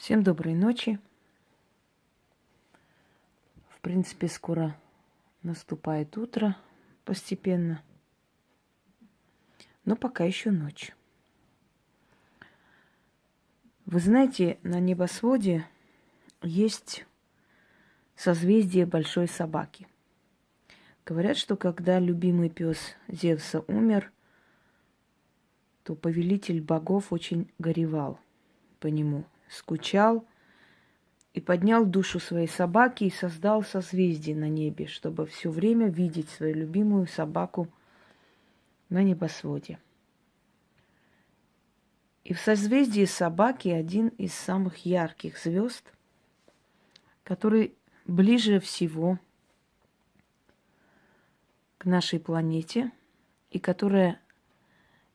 Всем доброй ночи. В принципе, скоро наступает утро постепенно, но пока еще ночь. Вы знаете, на небосводе есть созвездие большой собаки. Говорят, что когда любимый пес Зевса умер, то повелитель богов очень горевал по нему, скучал и поднял душу своей собаки и создал созвездие на небе, чтобы все время видеть свою любимую собаку на небосводе. И в созвездии собаки один из самых ярких звезд, который ближе всего к нашей планете и которая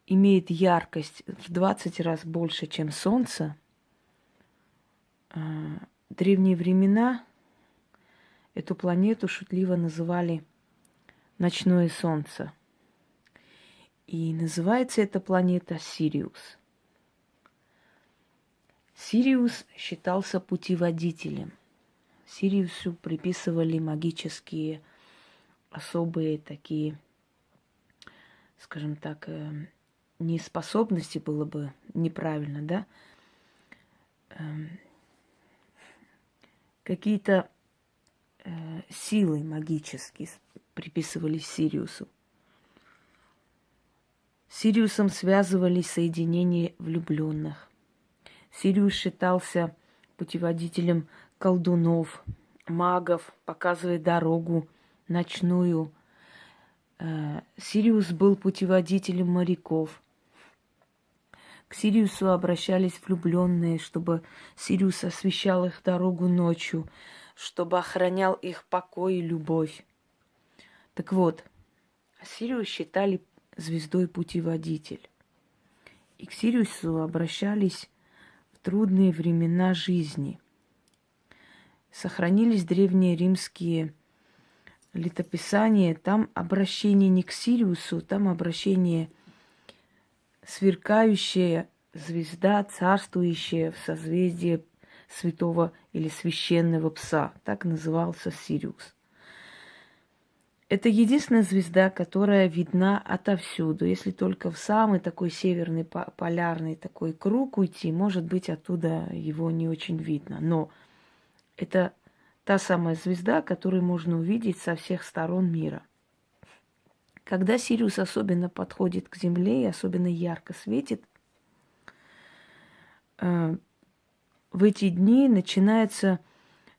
имеет яркость в 20 раз больше, чем Солнце. В древние времена эту планету шутливо называли «ночное солнце». И называется эта планета Сириус. Сириус считался путеводителем. Сириусу приписывали магические, особые такие, скажем так, не способности, было бы неправильно, да? Какие-то силы магические приписывались Сириусу. С Сириусом связывались соединения влюбленных. Сириус считался путеводителем колдунов, магов, показывая дорогу ночную. Сириус был путеводителем моряков. К Сириусу обращались влюбленные, чтобы Сириус освещал их дорогу ночью, чтобы охранял их покой и любовь. Так вот, Сириус считали звездой-путеводитель. И к Сириусу обращались в трудные времена жизни. Сохранились древние римские летописания. Там обращение не к Сириусу, там обращение сверкающая звезда, царствующая в созвездии святого или священного пса. Так назывался Сириус. Это единственная звезда, которая видна отовсюду. Если только в самый такой северный полярный такой круг уйти, может быть, оттуда его не очень видно. Но это та самая звезда, которую можно увидеть со всех сторон мира. Когда Сириус особенно подходит к Земле и особенно ярко светит, в эти дни начинаются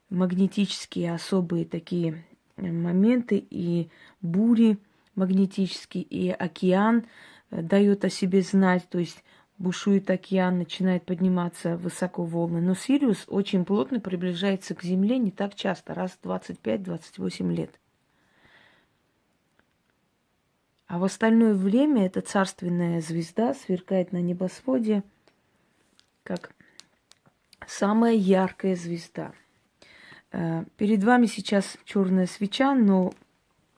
магнетические особые такие моменты и бури магнетические, и океан дает о себе знать, то есть бушует океан, начинает подниматься высоко волны. Но Сириус очень плотно приближается к Земле не так часто, раз в 25-28 лет. А в остальное время эта царственная звезда сверкает на небосводе, как самая яркая звезда. Перед вами сейчас черная свеча, но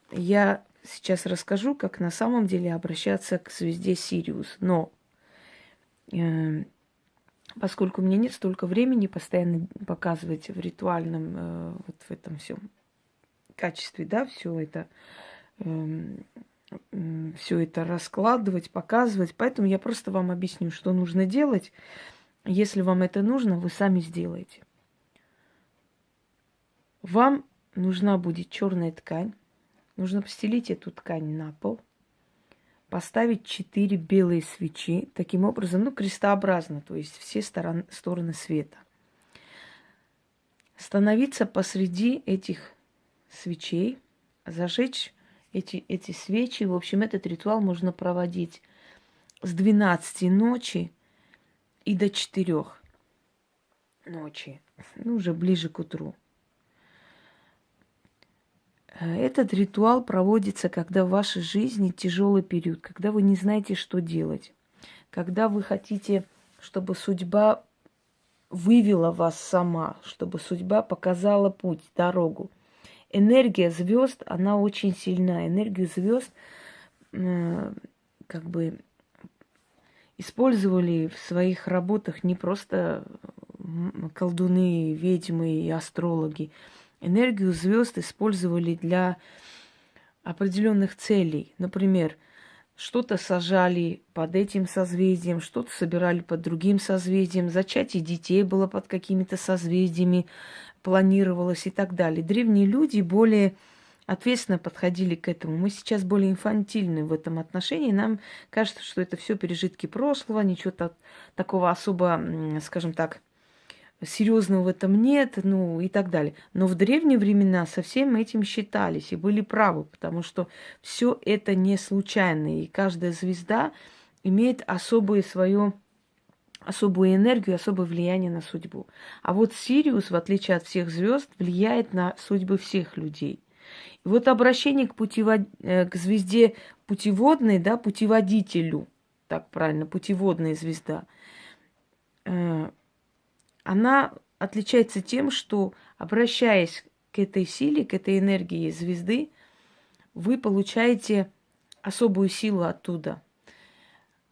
я сейчас расскажу, как на самом деле обращаться к звезде Сириус. Но поскольку у меня нет столько времени постоянно показывать в ритуальном, вот в этом всем качестве, да, все это раскладывать, показывать. Поэтому я просто вам объясню, что нужно делать. Если вам это нужно, вы сами сделаете. Вам нужна будет черная ткань. Нужно постелить эту ткань на пол, поставить 4 белые свечи, таким образом, крестообразно, то есть все стороны света. Становиться посреди этих свечей, зажечь эти свечи. В общем, этот ритуал можно проводить с 12 ночи и до 4 ночи, уже ближе к утру. Этот ритуал проводится, когда в вашей жизни тяжелый период, когда вы не знаете, что делать, когда вы хотите, чтобы судьба вывела вас сама, чтобы судьба показала путь, дорогу. Энергия звезд, она очень сильна. Энергию звезд использовали в своих работах не просто колдуны, ведьмы и астрологи, энергию звезд использовали для определенных целей. Например, что-то сажали под этим созвездием, что-то собирали под другим созвездием, зачатие детей было под какими-то созвездиями, планировалось и так далее. Древние люди более ответственно подходили к этому. Мы сейчас более инфантильны в этом отношении. Нам кажется, что это все пережитки прошлого, ничего такого особо, скажем так, серьезного в этом нет, ну и так далее. Но в древние времена со всем этим считались и были правы, потому что все это не случайно, и каждая звезда имеет особую энергию, особое влияние на судьбу. А вот Сириус, в отличие от всех звезд, влияет на судьбы всех людей. И вот обращение к звезде путеводной, да, путеводителю, так правильно, путеводная звезда, она отличается тем, что, обращаясь к этой силе, к этой энергии звезды, вы получаете особую силу оттуда.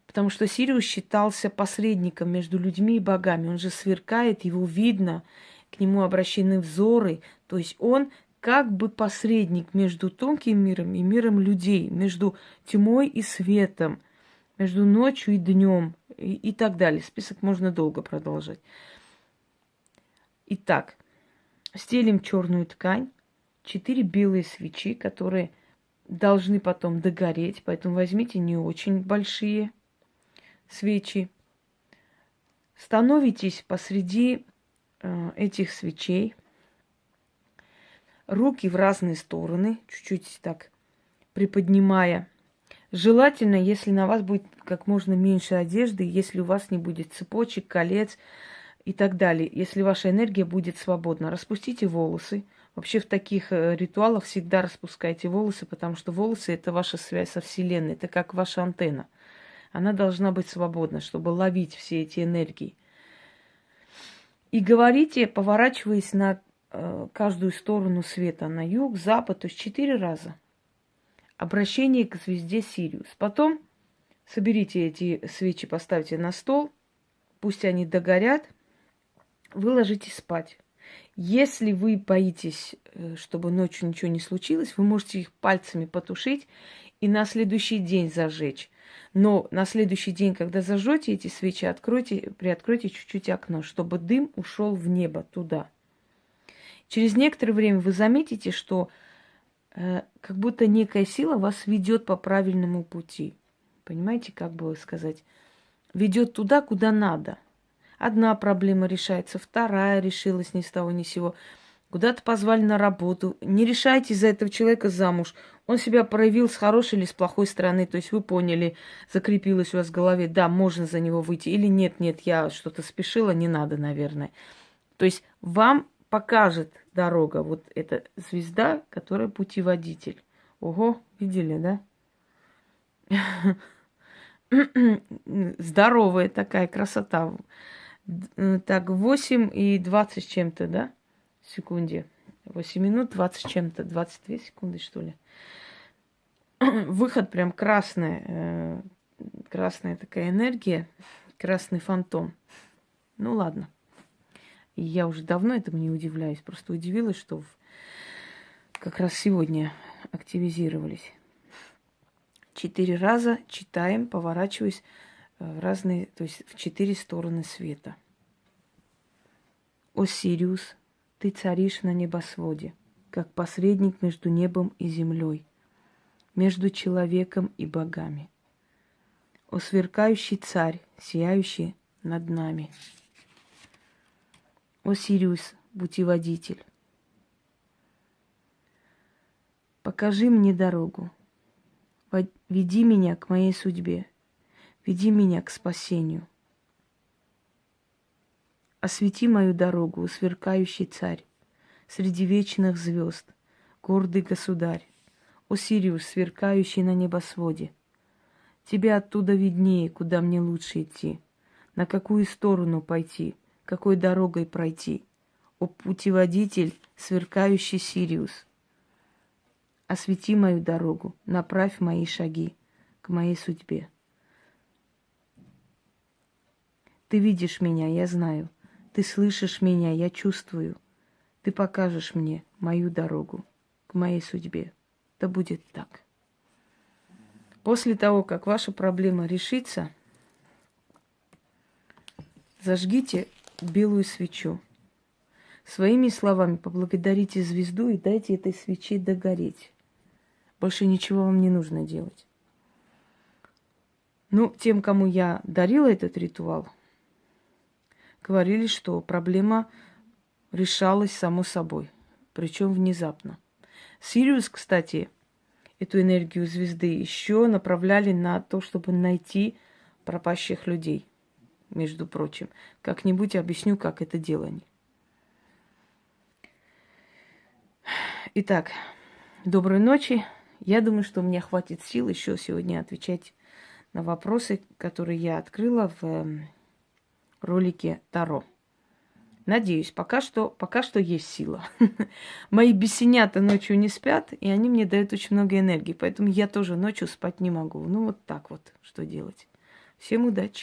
Потому что Сириус считался посредником между людьми и богами. Он же сверкает, его видно, к нему обращены взоры. То есть он как бы посредник между тонким миром и миром людей, между тьмой и светом, между ночью и днем и так далее. Список можно долго продолжать. Итак, стелим черную ткань, 4 белые свечи, которые должны потом догореть, поэтому возьмите не очень большие свечи. Становитесь посреди этих свечей, руки в разные стороны, чуть-чуть так приподнимая. Желательно, если на вас будет как можно меньше одежды, если у вас не будет цепочек, колец и так далее. Если ваша энергия будет свободна, распустите волосы. Вообще в таких ритуалах всегда распускайте волосы, потому что волосы – это ваша связь со Вселенной, это как ваша антенна. Она должна быть свободна, чтобы ловить все эти энергии. И говорите, поворачиваясь на каждую сторону света, на юг, запад, то есть 4 раза. Обращение к звезде Сириус. Потом соберите эти свечи, поставьте на стол, пусть они догорят, вы ложитесь спать. Если вы боитесь, чтобы ночью ничего не случилось, вы можете их пальцами потушить и на следующий день зажечь. Но на следующий день, когда зажжете эти свечи, приоткройте чуть-чуть окно, чтобы дым ушел в небо туда. Через некоторое время вы заметите, что как будто некая сила вас ведет по правильному пути. Понимаете, как бы сказать? Ведет туда, куда надо. Одна проблема решается, вторая решилась ни с того ни с сего. Куда-то позвали на работу. Не решайте за этого человека замуж. Он себя проявил с хорошей или с плохой стороны. То есть вы поняли, закрепилось у вас в голове, да, можно за него выйти. Или нет, я что-то спешила, не надо, наверное. То есть вам покажет дорога вот эта звезда, которая путеводитель. Ого, видели, да? Здоровая такая красота. Так, 8 и 20 с чем-то, да? В секунде. 8 минут 20 с чем-то. 22 секунды, что ли? Выход прям красная. Красная такая энергия. Красный фантом. Ну, ладно. И я уже давно этому не удивляюсь. Просто удивилась, что как раз сегодня активизировались. 4 раза читаем, поворачиваясь в разные, то есть в 4 стороны света. О Сириус, ты царишь на небосводе, как посредник между небом и землей, между человеком и богами. О сверкающий царь, сияющий над нами. О Сириус, путеводитель, покажи мне дорогу, веди меня к моей судьбе, веди меня к спасению. Освети мою дорогу, сверкающий царь, среди вечных звезд, гордый государь, о Сириус, сверкающий на небосводе. Тебе оттуда виднее, куда мне лучше идти, на какую сторону пойти, какой дорогой пройти. О путеводитель, сверкающий Сириус, освети мою дорогу, направь мои шаги к моей судьбе. Ты видишь меня, я знаю. ты слышишь меня, я чувствую. Ты покажешь мне мою дорогу к моей судьбе. Да будет так. После того, как ваша проблема решится, зажгите белую свечу. Своими словами поблагодарите звезду и дайте этой свече догореть. Больше ничего вам не нужно делать. Ну, тем, кому я дарила этот ритуал, говорили, что проблема решалась само собой, причем внезапно. Сириус, кстати, эту энергию звезды еще направляли на то, чтобы найти пропащих людей, между прочим. Как-нибудь объясню, как это делали. Итак, доброй ночи. Я думаю, что у меня хватит сил еще сегодня отвечать на вопросы, которые я открыла в ролике Таро. Надеюсь, пока что есть сила. Мои бесенята ночью не спят, и они мне дают очень много энергии, поэтому я тоже ночью спать не могу. Ну вот так вот, что делать. Всем удачи.